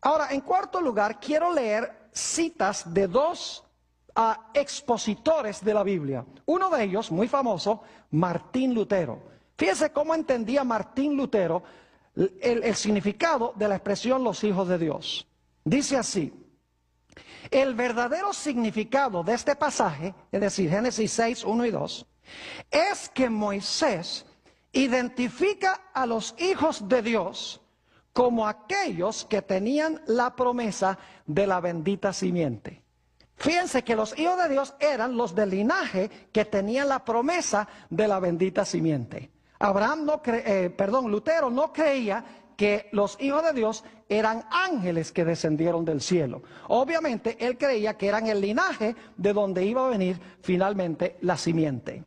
Ahora, en cuarto lugar, quiero leer citas de dos expositores de la Biblia. Uno de ellos, muy famoso, Martín Lutero. Fíjense cómo entendía Martín Lutero el significado de la expresión los hijos de Dios. Dice así: el verdadero significado de este pasaje, es decir, Génesis 6, 1 y 2, es que Moisés identifica a los hijos de Dios como aquellos que tenían la promesa de la bendita simiente. Fíjense que los hijos de Dios eran los del linaje que tenían la promesa de la bendita simiente. Lutero no creía que los hijos de Dios eran ángeles que descendieron del cielo. Obviamente él creía que eran el linaje de donde iba a venir finalmente la simiente.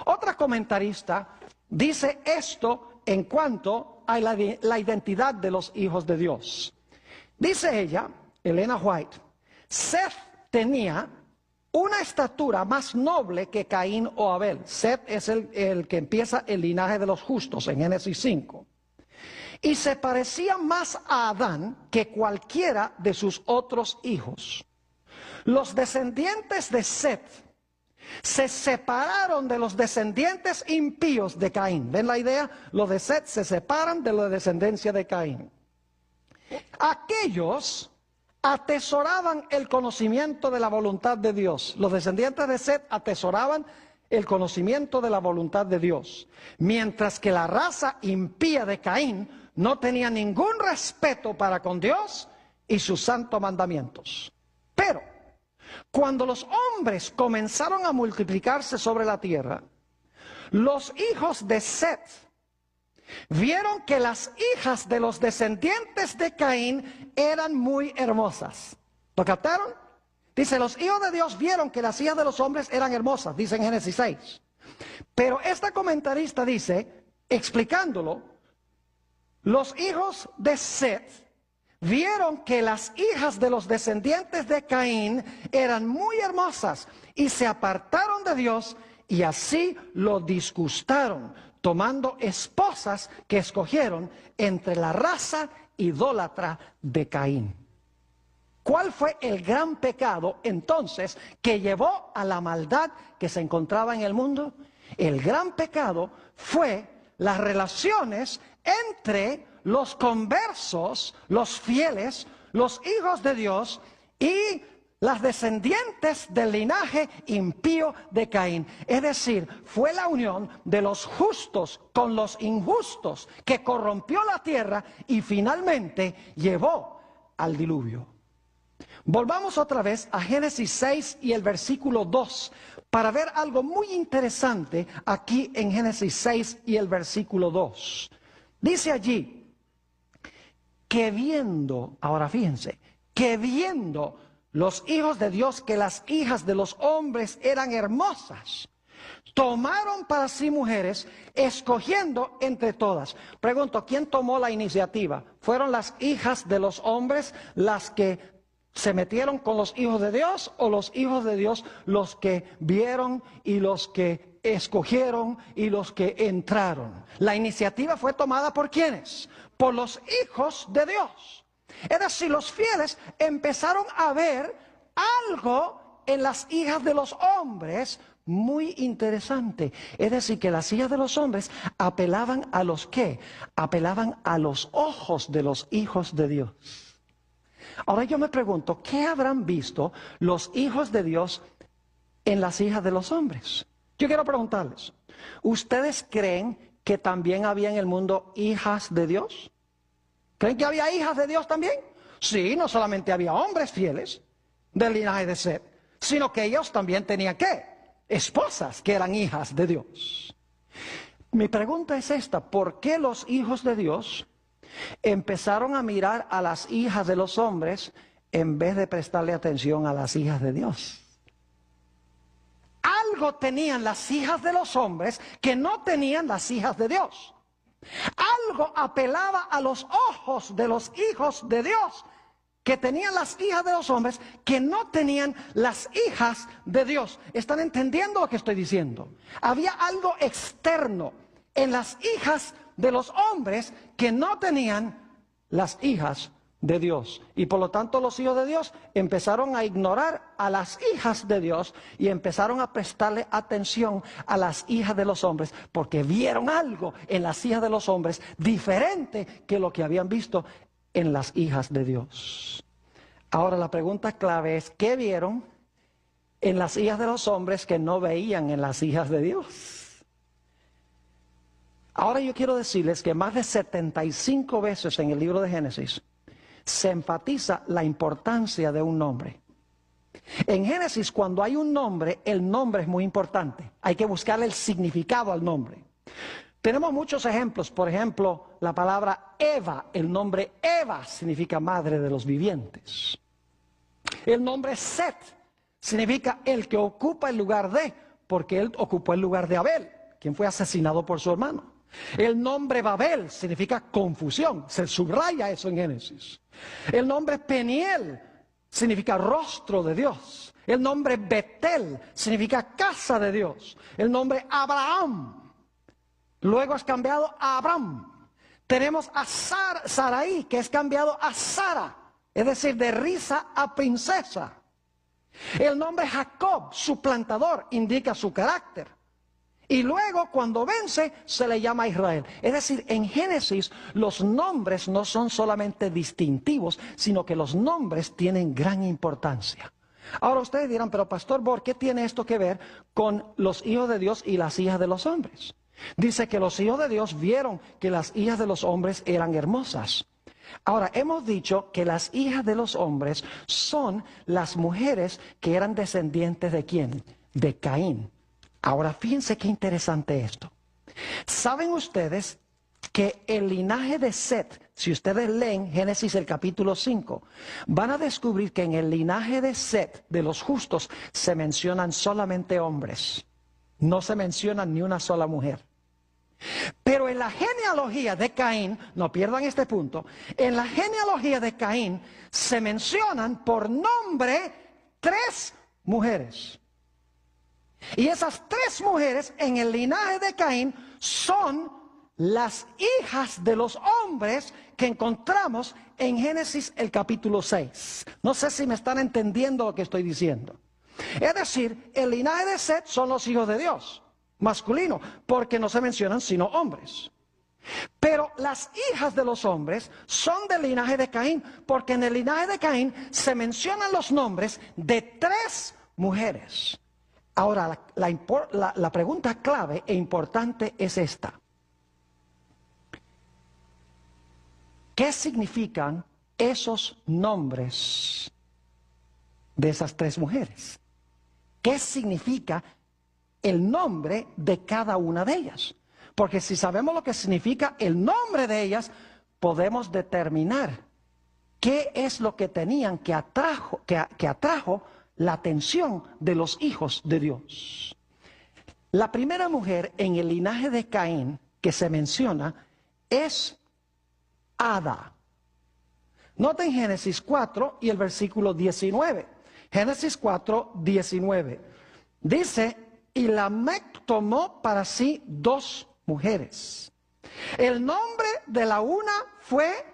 Otra comentarista dice esto en cuanto a la identidad de los hijos de Dios. Dice ella, Elena White, Seth tenía una estatura más noble que Caín o Abel. Seth es el que empieza el linaje de los justos en Génesis 5. Y se parecía más a Adán que cualquiera de sus otros hijos. Los descendientes de Seth se separaron de los descendientes impíos de Caín. ¿Ven la idea? Los de Seth se separan de la descendencia de Caín. Aquellos atesoraban el conocimiento de la voluntad de Dios. Los descendientes de Seth atesoraban el conocimiento de la voluntad de Dios, mientras que la raza impía de Caín no tenía ningún respeto para con Dios y sus santos mandamientos. Pero cuando los hombres comenzaron a multiplicarse sobre la tierra, los hijos de Seth vieron que las hijas de los descendientes de Caín eran muy hermosas. ¿Lo captaron? Dice, los hijos de Dios vieron que las hijas de los hombres eran hermosas, dice en Génesis 6. Pero esta comentarista dice, explicándolo, los hijos de Seth vieron que las hijas de los descendientes de Caín eran muy hermosas y se apartaron de Dios y así lo disgustaron, tomando esposas que escogieron entre la raza idólatra de Caín. ¿Cuál fue el gran pecado entonces que llevó a la maldad que se encontraba en el mundo? El gran pecado fue las relaciones entre los conversos, los fieles, los hijos de Dios y las descendientes del linaje impío de Caín. Es decir, fue la unión de los justos con los injustos que corrompió la tierra y finalmente llevó al diluvio. Volvamos otra vez a Génesis 6 y el versículo 2 para ver algo muy interesante aquí en Génesis 6 y el versículo 2. Dice allí que viendo, ahora fíjense, que viendo los hijos de Dios que las hijas de los hombres eran hermosas, tomaron para sí mujeres, escogiendo entre todas. Pregunto, ¿quién tomó la iniciativa? ¿Fueron las hijas de los hombres las que se metieron con los hijos de Dios o los hijos de Dios los que vieron y los que escogieron y los que entraron? La iniciativa fue tomada ¿por quiénes? Por los hijos de Dios. Es decir, los fieles empezaron a ver algo en las hijas de los hombres muy interesante. Es decir, que las hijas de los hombres apelaban a los ¿qué? Apelaban a los ojos de los hijos de Dios. Ahora yo me pregunto, ¿qué habrán visto los hijos de Dios en las hijas de los hombres? Yo quiero preguntarles, ¿ustedes creen que también había en el mundo hijas de Dios? ¿Creen que había hijas de Dios también? Sí, no solamente había hombres fieles del linaje de Seth, sino que ellos también tenían ¿qué? Esposas que eran hijas de Dios. Mi pregunta es esta, ¿por qué los hijos de Dios empezaron a mirar a las hijas de los hombres en vez de prestarle atención a las hijas de Dios? Algo tenían las hijas de los hombres que no tenían las hijas de Dios. Algo apelaba a los ojos de los hijos de Dios que tenían las hijas de los hombres que no tenían las hijas de Dios. ¿Están entendiendo lo que estoy diciendo? Había algo externo en las hijas de los hombres que no tenían las hijas de Dios. Y por lo tanto los hijos de Dios empezaron a ignorar a las hijas de Dios y empezaron a prestarle atención a las hijas de los hombres, porque vieron algo en las hijas de los hombres diferente que lo que habían visto en las hijas de Dios. Ahora la pregunta clave es, ¿qué vieron en las hijas de los hombres que no veían en las hijas de Dios? Ahora yo quiero decirles que más de 75 veces en el libro de Génesis se enfatiza la importancia de un nombre. En Génesis, cuando hay un nombre, el nombre es muy importante. Hay que buscarle el significado al nombre. Tenemos muchos ejemplos. Por ejemplo, la palabra Eva. El nombre Eva significa madre de los vivientes. El nombre Set significa el que ocupa el lugar de, porque él ocupó el lugar de Abel, quien fue asesinado por su hermano. El nombre Babel significa confusión, se subraya eso en Génesis. El nombre Peniel significa rostro de Dios. El nombre Betel significa casa de Dios. El nombre Abraham, luego es cambiado a Abram. Tenemos a Sarai, que es cambiado a Sara, es decir, de risa a princesa. El nombre Jacob, suplantador, indica su carácter. Y luego cuando vence se le llama Israel. Es decir, en Génesis los nombres no son solamente distintivos, sino que los nombres tienen gran importancia. Ahora ustedes dirán, pero Pastor Bor, ¿qué tiene esto que ver con los hijos de Dios y las hijas de los hombres? Dice que los hijos de Dios vieron que las hijas de los hombres eran hermosas. Ahora, hemos dicho que las hijas de los hombres son las mujeres que eran descendientes ¿de quién? De Caín. Ahora, fíjense qué interesante esto. ¿Saben ustedes que el linaje de Set, si ustedes leen Génesis el capítulo 5, van a descubrir que en el linaje de Set, de los justos, se mencionan solamente hombres? No se mencionan ni una sola mujer. Pero en la genealogía de Caín, no pierdan este punto, en la genealogía de Caín se mencionan por nombre 3 mujeres. Y esas 3 mujeres en el linaje de Caín son las hijas de los hombres que encontramos en Génesis el capítulo 6. No sé si me están entendiendo lo que estoy diciendo. Es decir, el linaje de Set son los hijos de Dios, masculino, porque no se mencionan sino hombres. Pero las hijas de los hombres son del linaje de Caín, porque en el linaje de Caín se mencionan los nombres de 3 mujeres. Ahora, la pregunta clave e importante es esta. ¿Qué significan esos nombres de esas 3 mujeres? ¿Qué significa el nombre de cada una de ellas? Porque si sabemos lo que significa el nombre de ellas, podemos determinar qué es lo que tenían que atrajo la atención de los hijos de Dios. La primera mujer en el linaje de Caín que se menciona es Ada. Noten Génesis 4 y el versículo 19. Génesis 4, 19. Dice, y Lamec tomó para sí 2 mujeres. El nombre de la una fue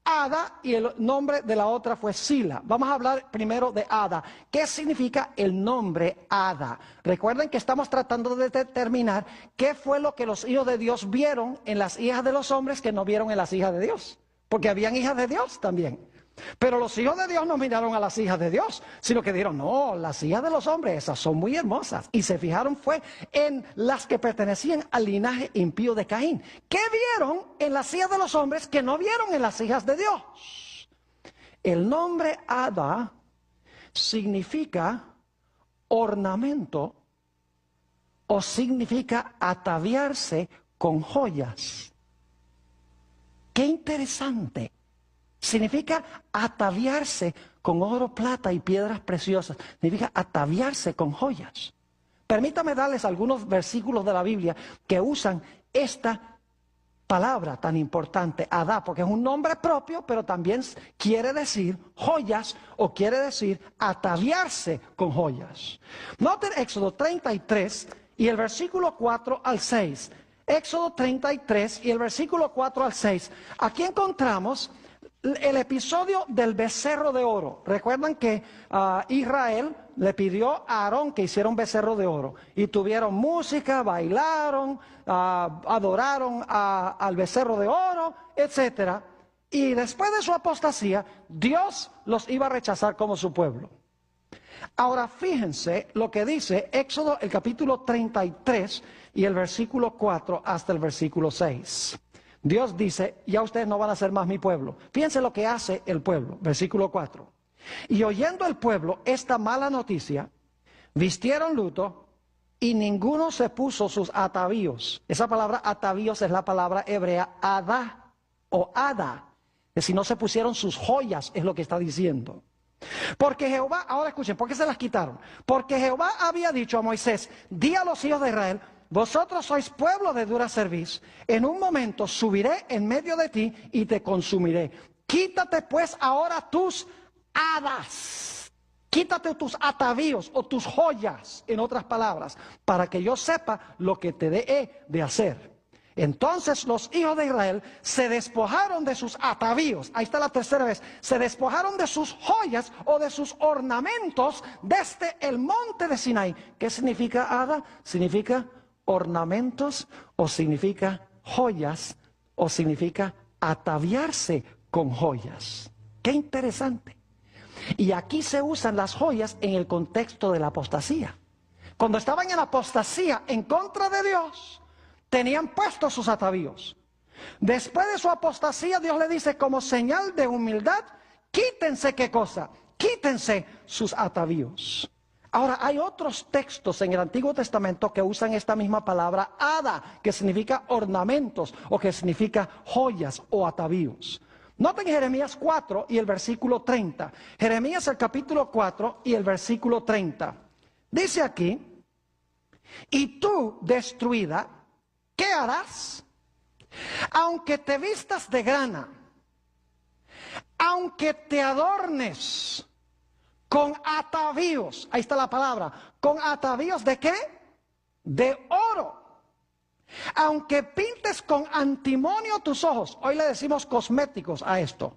Ada y el nombre de la otra fue Sila. Vamos a hablar primero de Ada. ¿Qué significa el nombre Ada? Recuerden que estamos tratando de determinar qué fue lo que los hijos de Dios vieron en las hijas de los hombres que no vieron en las hijas de Dios. Porque habían hijas de Dios también. Pero los hijos de Dios no miraron a las hijas de Dios, sino que dijeron, no, las hijas de los hombres, esas son muy hermosas. Y se fijaron fue en las que pertenecían al linaje impío de Caín. ¿Qué vieron en las hijas de los hombres que no vieron en las hijas de Dios? El nombre Ada significa ornamento o significa ataviarse con joyas. ¡Qué interesante! Significa ataviarse con oro, plata y piedras preciosas. Significa ataviarse con joyas. Permítame darles algunos versículos de la Biblia que usan esta palabra tan importante, Adá, porque es un nombre propio, pero también quiere decir joyas o quiere decir ataviarse con joyas. Noten Éxodo 33 y el versículo 4 al 6. Éxodo 33 y el versículo 4 al 6. Aquí encontramos el episodio del becerro de oro. Recuerdan que Israel le pidió a Aarón que hiciera un becerro de oro. Y tuvieron música, bailaron, adoraron al becerro de oro, etc. Y después de su apostasía, Dios los iba a rechazar como su pueblo. Ahora fíjense lo que dice Éxodo el capítulo 33 y el versículo 4 hasta el versículo 6. Dios dice, ya ustedes no van a ser más mi pueblo. Fíjense lo que hace el pueblo, versículo 4. Y oyendo el pueblo esta mala noticia, vistieron luto y ninguno se puso sus atavíos. Esa palabra atavíos es la palabra hebrea adá o ada. Que si no se pusieron sus joyas, es lo que está diciendo. Porque Jehová, ahora escuchen, ¿por qué se las quitaron? Porque Jehová había dicho a Moisés, di a los hijos de Israel, vosotros sois pueblo de dura cerviz, en un momento subiré en medio de ti y te consumiré. Quítate pues ahora tus hadas, quítate tus atavíos o tus joyas, en otras palabras, para que yo sepa lo que te he de hacer. Entonces los hijos de Israel se despojaron de sus atavíos, ahí está la tercera vez, se despojaron de sus joyas o de sus ornamentos desde el monte de Sinaí. ¿Qué significa hada? Significa ornamentos o significa joyas o significa ataviarse con joyas. ¡Qué interesante! Y aquí se usan las joyas en el contexto de la apostasía. Cuando estaban en apostasía en contra de Dios, tenían puestos sus atavíos. Después de su apostasía, Dios le dice como señal de humildad, quítense, ¿qué cosa? Quítense sus atavíos. Ahora, hay otros textos en el Antiguo Testamento que usan esta misma palabra hada, que significa ornamentos o que significa joyas o atavíos. Noten Jeremías 4 y el versículo 30. Jeremías el capítulo 4 y el versículo 30. Dice aquí, y tú, destruida, ¿qué harás? Aunque te vistas de grana, aunque te adornes con atavíos, ahí está la palabra, con atavíos ¿de qué? De oro. Aunque pintes con antimonio tus ojos, hoy le decimos cosméticos a esto.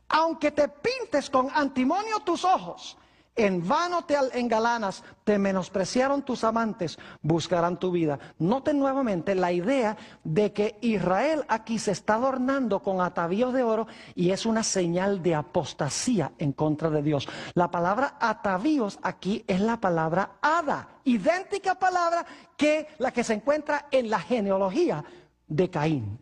Aunque te pintes con antimonio tus ojos, en vano te engalanas, te menospreciaron tus amantes, buscarán tu vida. Noten nuevamente la idea de que Israel aquí se está adornando con atavíos de oro y es una señal de apostasía en contra de Dios. La palabra atavíos aquí es la palabra hada, idéntica palabra que la que se encuentra en la genealogía de Caín.